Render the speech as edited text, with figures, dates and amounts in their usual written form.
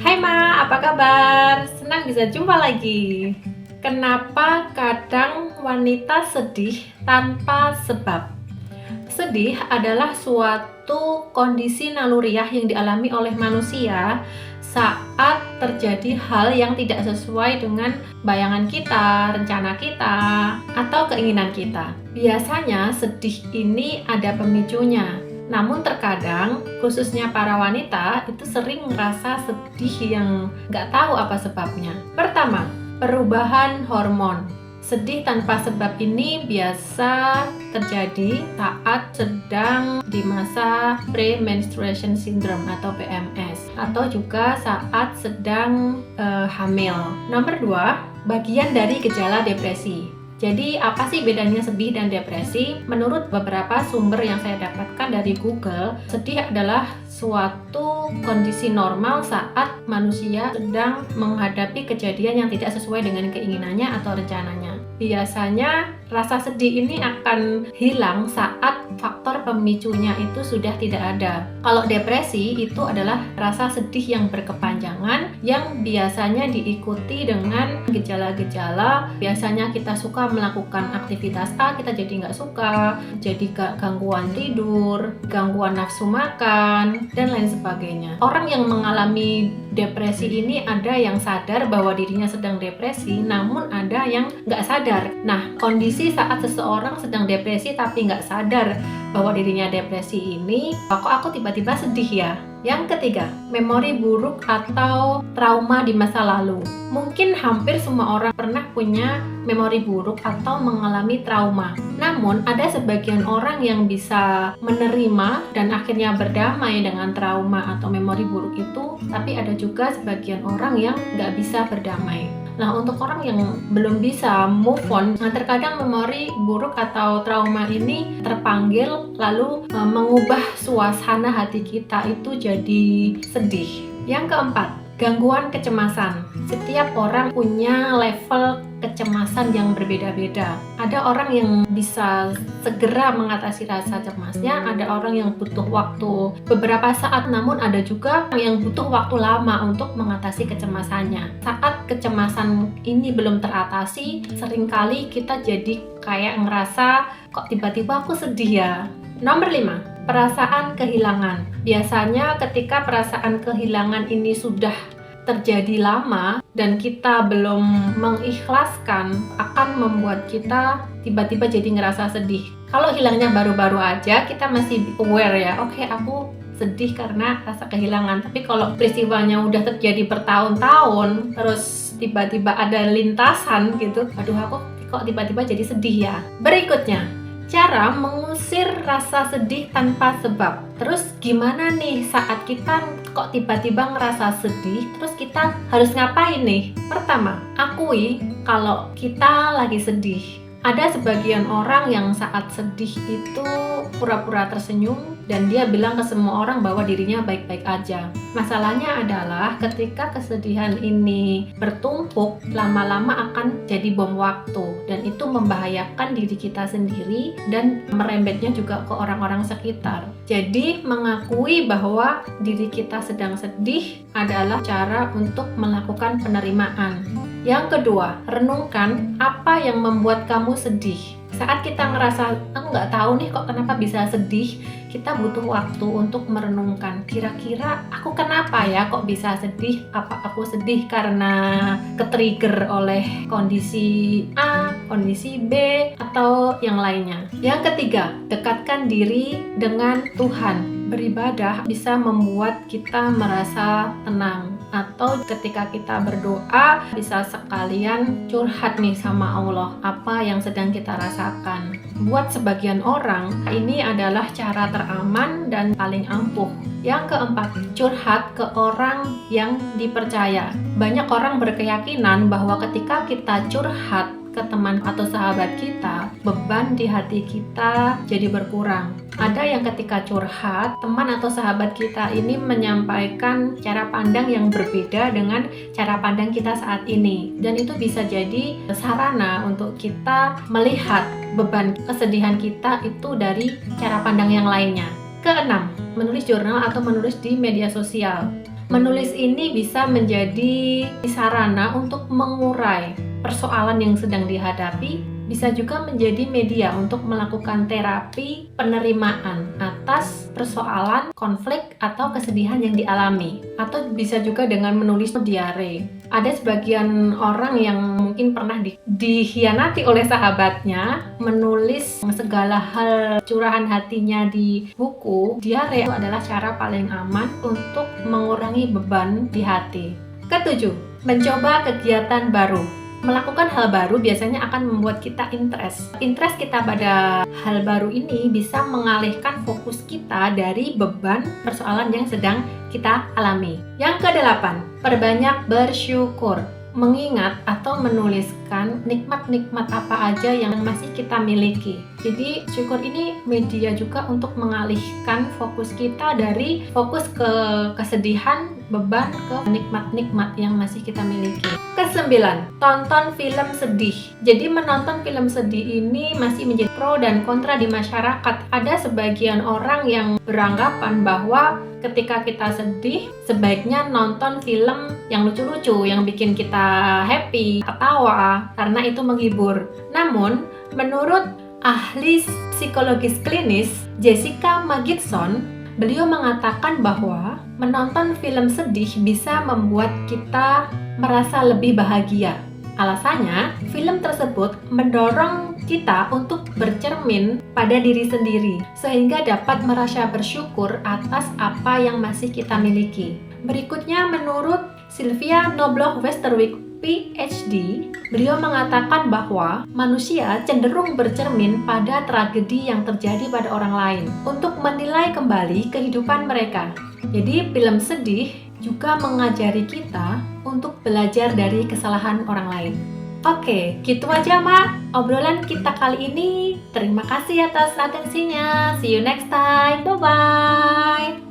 Hai Ma, apa kabar? Senang bisa jumpa lagi. Kenapa kadang wanita sedih tanpa sebab? Sedih adalah suatu kondisi naluriah yang dialami oleh manusia saat terjadi hal yang tidak sesuai dengan bayangan kita, rencana kita, atau keinginan kita. Biasanya sedih ini ada pemicunya. Namun terkadang, khususnya para wanita, itu sering merasa sedih yang nggak tahu apa sebabnya. Pertama, perubahan hormon. Sedih tanpa sebab ini biasa terjadi saat sedang di masa premenstruation syndrome atau PMS, atau juga saat sedang hamil. Nomor 2, bagian dari gejala depresi. Jadi apa sih bedanya sedih dan depresi? Menurut beberapa sumber yang saya dapatkan dari Google, sedih adalah suatu kondisi normal saat manusia sedang menghadapi kejadian yang tidak sesuai dengan keinginannya atau rencananya. Biasanya rasa sedih ini akan hilang saat faktor pemicunya itu sudah tidak ada. Kalau depresi itu adalah rasa sedih yang berkepanjangan yang biasanya diikuti dengan gejala-gejala. Biasanya kita suka melakukan aktivitas A, kita jadi nggak suka, jadi gangguan tidur, gangguan nafsu makan, dan lain sebagainya. Orang yang mengalami depresi ini ada yang sadar bahwa dirinya sedang depresi, namun ada yang nggak sadar. Nah, kondisi saat seseorang sedang depresi tapi nggak sadar bahwa dirinya depresi ini, kok aku tiba-tiba sedih ya? Yang ketiga, memori buruk atau trauma di masa lalu. Mungkin hampir semua orang pernah punya memori buruk atau mengalami trauma. Namun, ada sebagian orang yang bisa menerima dan akhirnya berdamai dengan trauma atau memori buruk itu, tapi ada juga sebagian orang yang nggak bisa berdamai. Nah, untuk orang yang belum bisa move on, terkadang memori buruk atau trauma ini terpanggil lalu mengubah suasana hati kita itu jadi sedih. Yang keempat, gangguan kecemasan. Setiap orang punya level kecemasan yang berbeda-beda. Ada orang yang bisa segera mengatasi rasa cemasnya, ada orang yang butuh waktu beberapa saat, namun ada juga yang butuh waktu lama untuk mengatasi kecemasannya. Saat kecemasan ini belum teratasi, seringkali kita jadi kayak ngerasa, kok tiba-tiba aku sedih ya? Nomor 5, perasaan kehilangan. Biasanya ketika perasaan kehilangan ini sudah terjadi lama dan kita belum mengikhlaskan, akan membuat kita tiba-tiba jadi ngerasa sedih. Kalau hilangnya baru-baru aja, kita masih aware ya, oke, aku sedih karena rasa kehilangan. Tapi kalau peristiwanya udah terjadi bertahun-tahun, terus tiba-tiba ada lintasan gitu, aduh aku kok tiba-tiba jadi sedih ya. Berikutnya, cara mengusir rasa sedih tanpa sebab. Terus gimana nih saat kita kok tiba-tiba ngerasa sedih, terus kita harus ngapain nih? Pertama, akui kalau kita lagi sedih. Ada sebagian orang yang saat sedih itu pura-pura tersenyum dan dia bilang ke semua orang bahwa dirinya baik-baik aja. Masalahnya adalah ketika kesedihan ini bertumpuk, lama-lama akan jadi bom waktu dan itu membahayakan diri kita sendiri dan merembetnya juga ke orang-orang sekitar. Jadi mengakui bahwa diri kita sedang sedih adalah cara untuk melakukan penerimaan. Yang kedua, renungkan apa yang membuat kamu sedih. Saat kita ngerasa, aku nggak tahu nih kok kenapa bisa sedih, kita butuh waktu untuk merenungkan. Kira-kira aku kenapa ya kok bisa sedih? Apa aku sedih karena ketrigger oleh kondisi A, kondisi B, atau yang lainnya? Yang ketiga, dekatkan diri dengan Tuhan. Beribadah bisa membuat kita merasa tenang. Atau ketika kita berdoa bisa sekalian curhat nih sama Allah apa yang sedang kita rasakan. Buat sebagian orang ini adalah cara teraman dan paling ampuh. Yang keempat, curhat ke orang yang dipercaya. Banyak orang berkeyakinan bahwa ketika kita curhat ke teman atau sahabat kita, beban di hati kita jadi berkurang. Ada yang ketika curhat, teman atau sahabat kita ini menyampaikan cara pandang yang berbeda dengan cara pandang kita saat ini. Dan itu bisa jadi sarana untuk kita melihat beban kesedihan kita itu dari cara pandang yang lainnya. Keenam, menulis jurnal atau menulis di media sosial. Menulis ini bisa menjadi sarana untuk mengurai persoalan yang sedang dihadapi, bisa juga menjadi media untuk melakukan terapi penerimaan atas persoalan, konflik, atau kesedihan yang dialami. Atau bisa juga dengan menulis diare. Ada sebagian orang yang mungkin pernah dikhianati oleh sahabatnya, menulis segala hal curahan hatinya di buku. Diare itu adalah cara paling aman untuk mengurangi beban di hati. Ketujuh, mencoba kegiatan baru. Melakukan hal baru biasanya akan membuat kita interest. Interest kita pada hal baru ini bisa mengalihkan fokus kita dari beban persoalan yang sedang kita alami. Yang kedelapan, perbanyak bersyukur. Mengingat atau menuliskan nikmat-nikmat apa aja yang masih kita miliki. Jadi syukur ini media juga untuk mengalihkan fokus kita dari fokus ke kesedihan, beban ke nikmat-nikmat yang masih kita miliki. Kesembilan, tonton film sedih. Jadi menonton film sedih ini masih menjadi pro dan kontra di masyarakat. Ada sebagian orang yang beranggapan bahwa ketika kita sedih, sebaiknya nonton film yang lucu-lucu, yang bikin kita happy, ketawa, karena itu menghibur. Namun, menurut ahli psikologis klinis Jessica Magidson, beliau mengatakan bahwa menonton film sedih bisa membuat kita merasa lebih bahagia. Alasannya, film tersebut mendorong kita untuk bercermin pada diri sendiri, sehingga dapat merasa bersyukur atas apa yang masih kita miliki. Berikutnya, menurut Sylvia Knobloch-Westerwick, PhD, beliau mengatakan bahwa manusia cenderung bercermin pada tragedi yang terjadi pada orang lain untuk menilai kembali kehidupan mereka. Jadi, film sedih juga mengajari kita untuk belajar dari kesalahan orang lain. Oke, gitu aja Mak obrolan kita kali ini. Terima kasih atas atensinya. See you next time. Bye-bye.